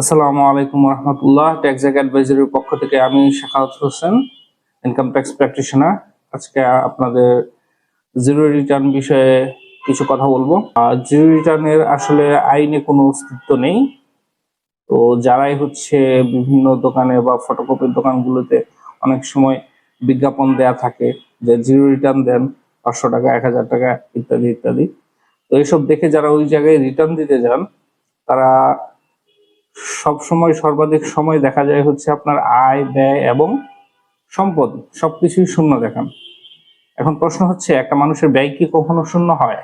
আসসালামু আলাইকুম রহমতুল্লাহ। ট্যাক্স অ্যাডভাইজারির পক্ষ থেকে আমি Shakhawat Hossain, income tax practitioner. আজকে আপনাদের জিরো রিটার্ন বিষয়ে কিছু কথা বলবো। জিরো রিটার্নের আসলে আইনে কোনো অস্তিত্ব নেই। তো যারাই বিভিন্ন দোকানে বা ফটোকপির দোকানগুলোতে অনেক সময় বিজ্ঞাপন দেয়া থাকে যে জিরো রিটার্ন দেন, 500 টাকা, 1000 টাকা ইত্যাদি ইত্যাদি। তো এইসব দেখে যারা ওই জায়গায় রিটার্ন দিতে যান, তারা সর্বাধিক সময় দেখা যায় আপনার আয়, ব্যয় এবং সম্পদ সবকিছুই শূন্য দেখান। এখন প্রশ্ন হচ্ছে, একটা মানুষের ব্যয় কি কখনো শূন্য হয়?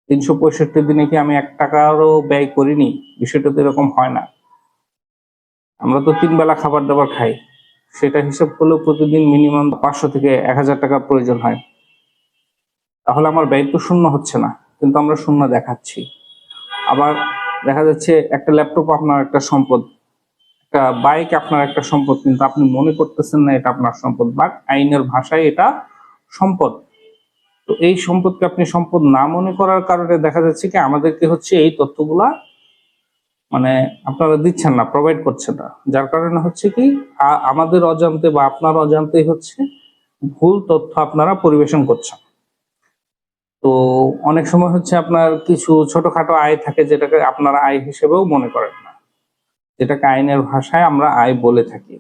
365 দিনে কি আমি 1 টাকারও ব্যয় করিনি? বিষয়টা তো এরকম হয় না। আমরা তো 3 বেলা খাবার দাবার খাই, সেটা হিসাব করলেও প্রতিদিন মিনিমাম 500 থেকে 1000 টাকা প্রয়োজন হয়। তাহলে আমার ব্যয় তো শূন্য হচ্ছে না, কিন্তু আমরা শূন্য দেখাচ্ছি। আবার দেখা যাচ্ছে একটা ল্যাপটপ আপনার একটা সম্পদ, একটা বাইক আপনার একটা সম্পদ, কিন্তু আপনি মনে করতেছেন না এটা আপনার সম্পদ, বাট আইনের ভাষায় এটা সম্পদ। তো এই সম্পদকে আপনি সম্পদ না মনে করার কারণে দেখা যাচ্ছে কি আমাদেরকে এই তথ্যগুলা আপনারা দিচ্ছেন না, প্রোভাইড করছেন না, যার কারণে কি আমাদের অজান্তে বা আপনার অজান্তে ভুল তথ্য আপনারা পরিবেশন করছেন। তো অনেক সময় আপনার কিছু ছোটখাটো আয় থাকে যেটাকে আপনারা আয় হিসেবেও মনে করেন না, যেটাকে আইনের ভাষায় আমরা আয় বলে থাকি।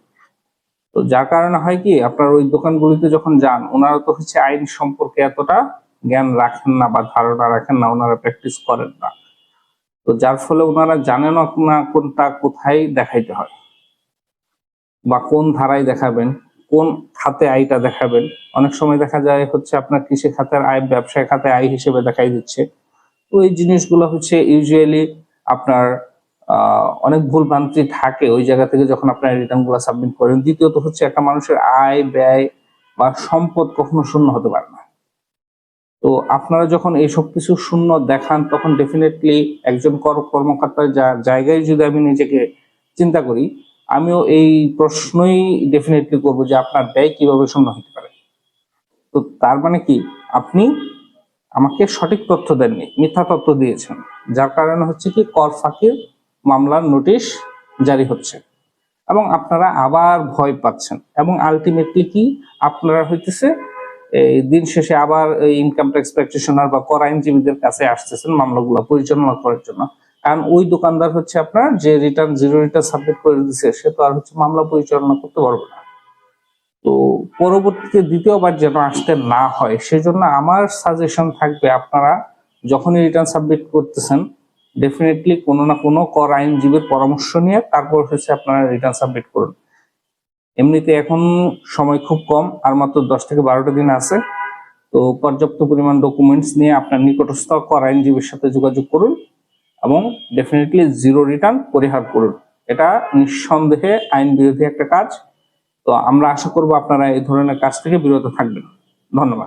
তো যার কারণে হয় কি, আপনার ওই দোকানগুলিতে যখন যান, ওনারা তো আইন সম্পর্কে এতটা জ্ঞান রাখেন না বা ধারণা রাখেন না, ওনারা প্র্যাকটিস করেন না। তো যার ফলে ওনারা জানেন না কোনটা কোথায় দেখাইতে হয় বা কোন ধারায় দেখাবেন, কোন খাতে আয়টা দেখাবেন। অনেক সময় দেখা যায় আপনার কৃষি খাতের আয় ব্যবসায় খাতে আয় হিসেবে দেখাই দিচ্ছে। তো এই জিনিসগুলো ইউজুয়ালি আপনার অনেক ভুল ভ্রান্তি থাকে ওই জায়গা থেকে যখন আপনার রিটার্ন গুলো সাবমিট করেন। দ্বিতীয়ত একটা মানুষের আয়, ব্যয় বা সম্পদ কখনো শূন্য হতে পারে না। তো আপনারা যখন এইসব কিছু শূন্য দেখান, তখন ডেফিনেটলি একজন কর্মকর্তার জায়গায় যদি আমি নিজেকে চিন্তা করি, আমিও এই প্রশ্নই ডেফিনেটলি করবো যে আপনার ব্যয় কিভাবে শূন্য হতে পারে। তো তার মানে কি, আপনি আমাকে সঠিক তথ্য দেননি, মিথ্যা তথ্য দিয়েছেন, যার কারণে কি কর ফাঁকির মামলার নোটিশ জারি হচ্ছে এবং আপনারা আবার ভয় পাচ্ছেন এবং আলটিমেটলি কি আপনারা এই দিন শেষে আবার ইনকাম ট্যাক্স প্র্যাকটিশনার বা কর আইনজীবীদের কাছে আসতেছেন মামলাগুলো পরিচালনা করার জন্য। কারণ ওই দোকানদার আপনার যে জিরো রিটার্ন সাবমিট করে দিচ্ছে, সে তো আর মামলা পরিচালনা করতে পারবে না। তো পরবর্তীতে দ্বিতীয়বার যেন আসতে না হয়, সেজন্য আমার সাজেশন থাকবে, আপনারা যখনই রিটার্ন সাবমিট করতেছেন, ডেফিনেটলি কোনো না কোনো কর আইনজীবীর পরামর্শ নিয়ে তারপর আপনারা রিটার্ন সাবমিট করুন। এমনিতে এখন সময় খুব কম, আর মাত্র 10 থেকে 12টা দিন আছে। তো পর্যাপ্ত পরিমাণ ডকুমেন্টস নিয়ে আপনার নিকটস্থ কর আইনজীবীর সাথে যোগাযোগ করুন এবং ডেফিনেটলি জিরো রিটার্ন পরিহার করুন। এটা নিঃসন্দেহে আইন বিরোধী একটা কাজ। তো আমরা আশা করব আপনারা এই ধরনের কাজ থেকে বিরত থাকবেন। ধন্যবাদ।